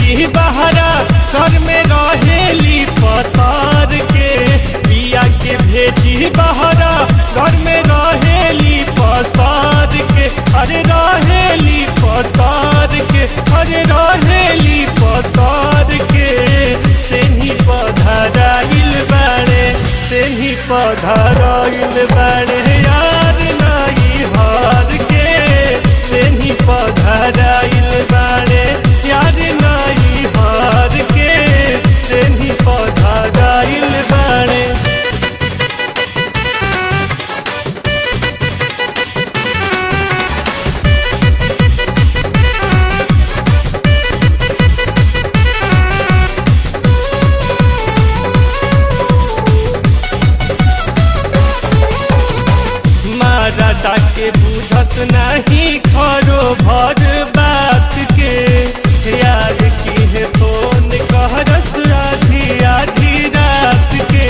भेजी बहरा घर में रहेली पसार के। पिया के भेजी बहरा घर में रहेली पसार के। अरे रहेली पसार के, अरे रहेली पसार के। सेनी पधराइल बाड़े, सेनी पधराइल बाड़े यार नाई हार के। सेनी पधराइल बाड़े यार नाई हार के। सेनी पधराइल बाड़े। राजा के बुझस नहीं खरो भर बात के। यार की है फोन कहरस आधी आधी रात के।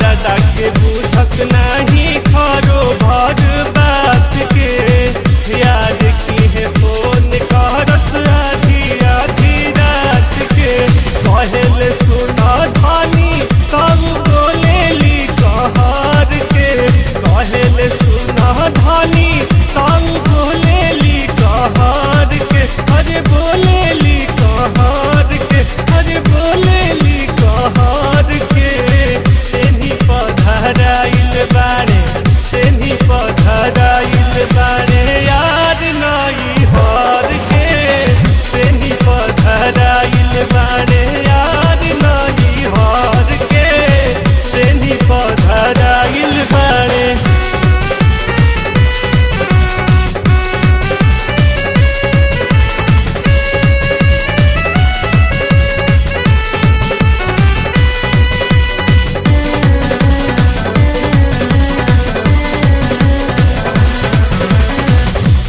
राजा के बुझस नहीं खरो भर बात के। यार की है फोन कहरस आधी आधी रात के। कहल सुना धानी तब बोलेली कहार के। कहल सुना धानी तब बोलेली कहार के। अरे बोलेली कहार के, अरे बोलेली कहार के। सेनी पधराइल बाड़े, सेनी पधराइल बाड़े यार नाई हार के। सेनी पधराइल बाड़े यार नाई हार के। सेनी पधराइल बाड़े।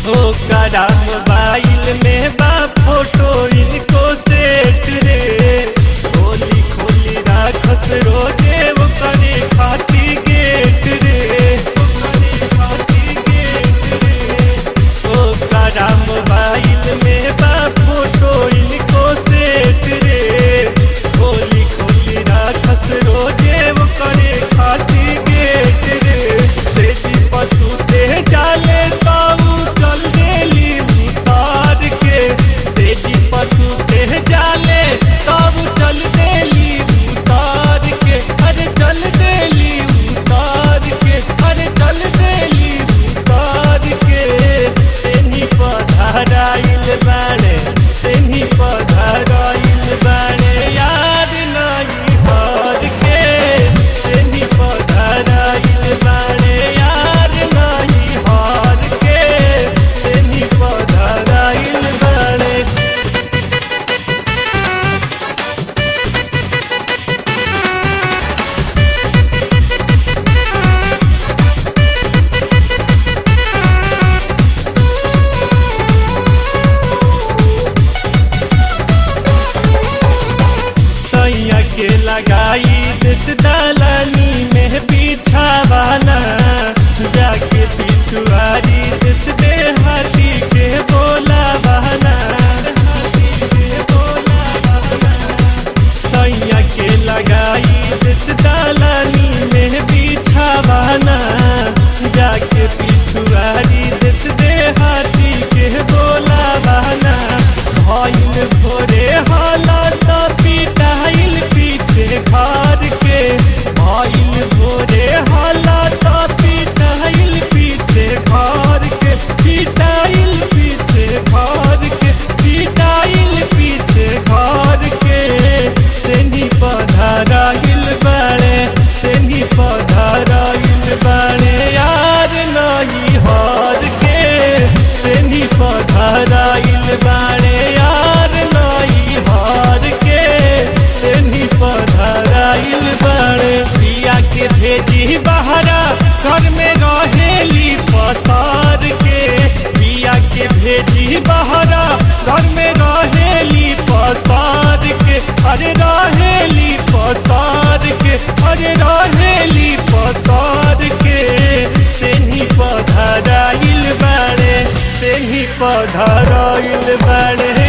ओकरा मोबाइल में बा फोटो इनको सेट रे। खोली खोली राखस रोजे ओकरे खाती गेट रे। ओकरा मोबाइल में बा फोटो इनको सेट रे। खोली खोली राखस रोजे ओकरे खाती गेट रे। सेठी पशु दे जाले ताऊ चल देली उतार के। सेठी पशु दे जाले ताऊ चल देली उतार के। अरे चल देली उतार के, अरे चल देली उतार के। सेनी पधराइल बाड़े, सेनी पधराइल बाड़े यार नाई हार के। सेनी पधराइल बाड़े यार नाई हार के। सेनी पधराइल बाड़े। सैया के लगाई दिस दलानी में बिछावाना। जाके पिछुआरी दिस देहाती के बोला बहाना। सैया के लगाई दिस दलानी में बिछावाना। जाके पिछुआरी दिस देहाती के बोला बहाना। भइल भोरे हालत पिटाइल पीछे घर के। भइल भोरे हालत पिटाइल पीछे घर के। पिटाइल पीछे घर के, पिटाइल पीछे घर के। सेनी पधराइल बाड़े, सेनी पधराइल बाड़े यार नाई हार के। सेनी पधराइल बाड़े यार नाई हार के। सेनी पधराइल बाड़े। पिया के भेजी बहरा घर में रहेली पसार के। पिया के भेजी बहरा घर में रहेली पसार के। अरे रहेली पसार के, अरे रहेली पसार के। सेनी पधराइल बाड़े, सेनी पधराइल बाड़े